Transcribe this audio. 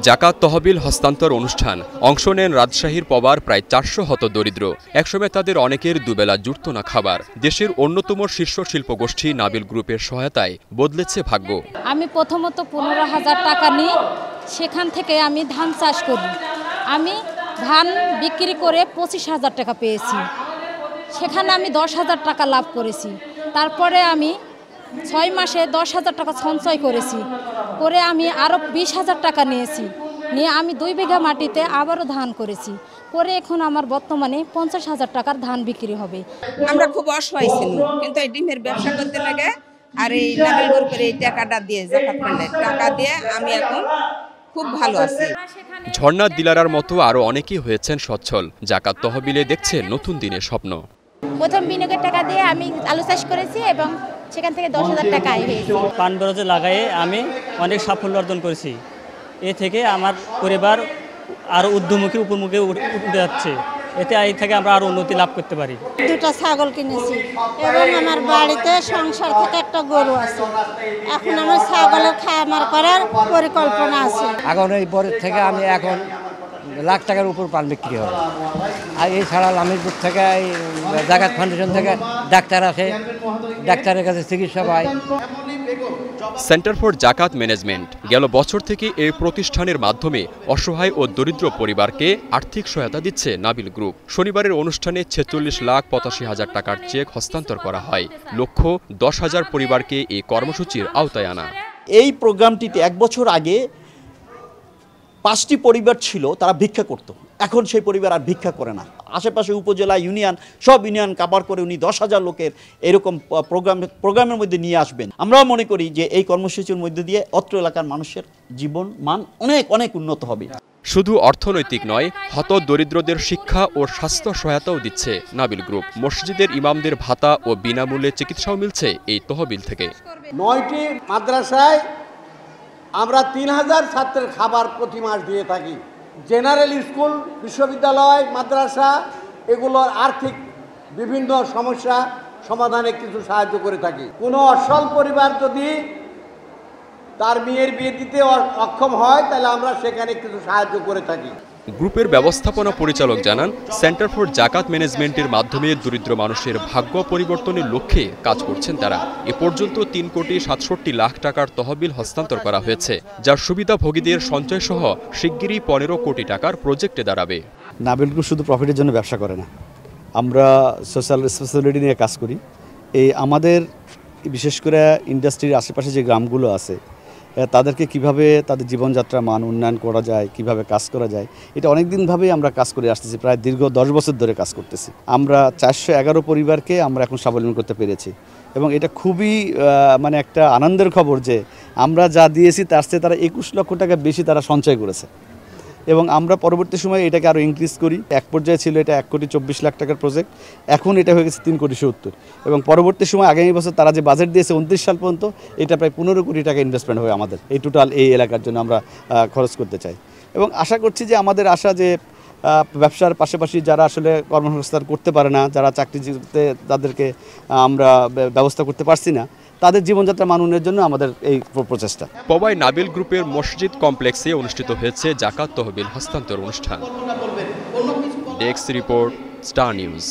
জাকাত তহবিল হস্তান্তর অনুষ্ঠান অংশ নেন রাজশাহীর পবার প্রায় 400 হতদরিদ্র। একসময় তাদের অনেকের দুবেলা জুটত না খাবার। দেশের অন্যতম শীর্ষ শিল্পগোষ্ঠী নাবিল গ্রুপের সহায়তায় বদলেছে ভাগ্য। আমি প্রথমত 15,000 টাকা নিই, সেখান থেকে আমি ধান চাষ করি। আমি ধান বিক্রি করে 25,000 টাকা পেয়েছি। সেখানে আমি 10,000 টাকা লাভ করেছি। তারপরে আমি 6 মাসে 10,000 টাকা সঞ্চয় করেছি, করে আমি আরও 20,000 টাকা নিয়েছি। নিয়ে আমি 2 বিঘা মাটিতে আবারও ধান করেছি, করে এখন আমার বর্তমানে 50,000 টাকার ধান বিক্রি হবে। আমরা খুব অসহায় ছিলাম, কিন্তু এই ডিমের ব্যবসা করতে লাগে আর এই নাবিল গ্রুপের এই টাকাটা দিয়ে, জাকাত ফান্ডের টাকা দিয়ে আমি এখন খুব ভালো আছি। ঝর্ণা দিলারার মতো আরও অনেকেই হয়েছেন সচ্ছল। জাকাত তহবিলে দেখছে নতুন দিনের স্বপ্ন। প্রথম বিনিয়োগের টাকা দিয়ে আমি আলু চাষ করেছি এবং সেখান থেকে 10,000 টাকা আয় হয়েছে। পান বরজে লাগায়ে আমি অনেক সাফল্য অর্জন করেছি। এ থেকে আমার পরিবার আরও ঊর্ধ্বমুখী উপরমুখে উঠে যাচ্ছে। এতে এই থেকে আমরা আরও উন্নতি লাভ করতে পারি। 2টা ছাগল কিনেছি এবং আমার বাড়িতে সংসার থেকে একটা গরু আছে। এখন আমার ছাগলের খামার করার পরিকল্পনা আছে। এখন এই পরের থেকে আমি এখন লাখ টাকার উপর পান বিক্রি হবে। আর এছাড়া লামিরপুর থেকে এই জাকাত ফাউন্ডেশন থেকে ডাক্তার আছে, ডাক্তারের কাছে চিকিৎসা পায়। সেন্টার ফর জাকাত ম্যানেজমেন্ট গেল বছর থেকে এই প্রতিষ্ঠানের মাধ্যমে অসহায় ও দরিদ্র পরিবারকে আর্থিক সহায়তা দিচ্ছে নাবিল গ্রুপ। শনিবারের অনুষ্ঠানে 46,85,000 টাকার চেক হস্তান্তর করা হয়। লক্ষ্য 10,000 পরিবারকে এই কর্মসূচির আওতায় আনা। এই প্রোগ্রামটিতে 1 বছর আগে 5টি পরিবার ছিল, তারা ভিক্ষা করত। এখন সেই পরিবার আর ভিক্ষা করে না। আশেপাশে উপজেলা, ইউনিয়ন, সব ইউনিয়ন কাভার করে উনি 10,000 লোকের এরকম প্রোগ্রামের মধ্যে নিয়ে আসবেন। আমরাও মনে করি যে এই কর্মসূচির মধ্যে দিয়ে অত্র এলাকার মানুষের জীবন মান অনেক অনেক উন্নত হবে। শুধু অর্থনৈতিক নয়, হত দরিদ্রদের শিক্ষা ও স্বাস্থ্য সহায়তাও দিচ্ছে নাবিল গ্রুপ। মসজিদের ইমামদের ভাতা ও বিনামূল্যে চিকিৎসাও মিলছে এই তহবিল থেকে। 9টি মাদ্রাসায় আমরা 3,000 ছাত্রের খাবার প্রতি মাস দিয়ে থাকি। জেনারেল স্কুল, বিশ্ববিদ্যালয়, মাদ্রাসা এগুলোর আর্থিক বিভিন্ন সমস্যা সমাধানে কিছু সাহায্য করে থাকি। কোনো অসল পরিবার যদি তার মেয়ের বিয়ে দিতে অক্ষম হয়, তাহলে আমরা সেখানে কিছু সাহায্য করে থাকি। গ্রুপের ব্যবস্থাপনা পরিচালক জানান, সেন্টার ফর জাকাত ম্যানেজমেন্টের মাধ্যমে দরিদ্র মানুষের ভাগ্য পরিবর্তনের লক্ষ্যে কাজ করছেন তারা। এ পর্যন্ত 3,67,00,000 টাকার তহবিল হস্তান্তর করা হয়েছে, যার সুবিধাভোগীদের সঞ্চয় সহ শিগগিরই 15 কোটি টাকার প্রজেক্টে দাঁড়াবে। নাবিল গ্রুপ শুধু প্রফিটের জন্য ব্যবসা করে না, আমরা সোশ্যাল রেসপন্সিবিলিটি নিয়ে কাজ করি। এই আমাদের বিশেষ করে ইন্ডাস্ট্রির আশেপাশে যে গ্রামগুলো আছে তাদেরকে কিভাবে তাদের জীবনযাত্রা মান উন্নয়ন করা যায়, কিভাবে কাজ করা যায়, এটা অনেক দিনভাবেই আমরা কাজ করে আসতেছি। প্রায় দীর্ঘ 10 বছর ধরে কাজ করতেছি। আমরা 411 পরিবারকে আমরা এখন স্বাবলম্বী করতে পেরেছি এবং এটা খুবই মানে একটা আনন্দের খবর যে আমরা যা দিয়েছি তার চেয়ে তারা 21 লক্ষ টাকা বেশি তারা সঞ্চয় করেছে এবং আমরা পরবর্তী সময়ে এটাকে আরও ইনক্রিজ করি। এক পর্যায়ে ছিল এটা 1,24,00,000 টাকার প্রজেক্ট, এখন এটা হয়ে গেছে 3,70,00,000 এবং পরবর্তী সময় আগামী বছর তারা যে বাজেট দিয়েছে 29 সাল পর্যন্ত, এটা প্রায় 15 কোটি টাকা ইনভেস্টমেন্ট হবে আমাদের এই টোটাল এই এলাকার জন্য আমরা খরচ করতে চাই। এবং আশা করছি যে আমাদের আশা যে ব্যবসার পাশাপাশি যারা আসলে কর্মসংস্থান করতে পারে না, যারা চাকরিজীবীতে তাদেরকে আমরা ব্যবস্থা করতে পারছি না, তাদের জীবনযাত্রা মান উন্নয়নের জন্য আমাদের এই প্রচেষ্টা। পবাই নাবিল গ্রুপের মসজিদ কমপ্লেক্সে অনুষ্ঠিত হয়েছে জাকাত তহবিল হস্তান্তর অনুষ্ঠান। Desk report, star news.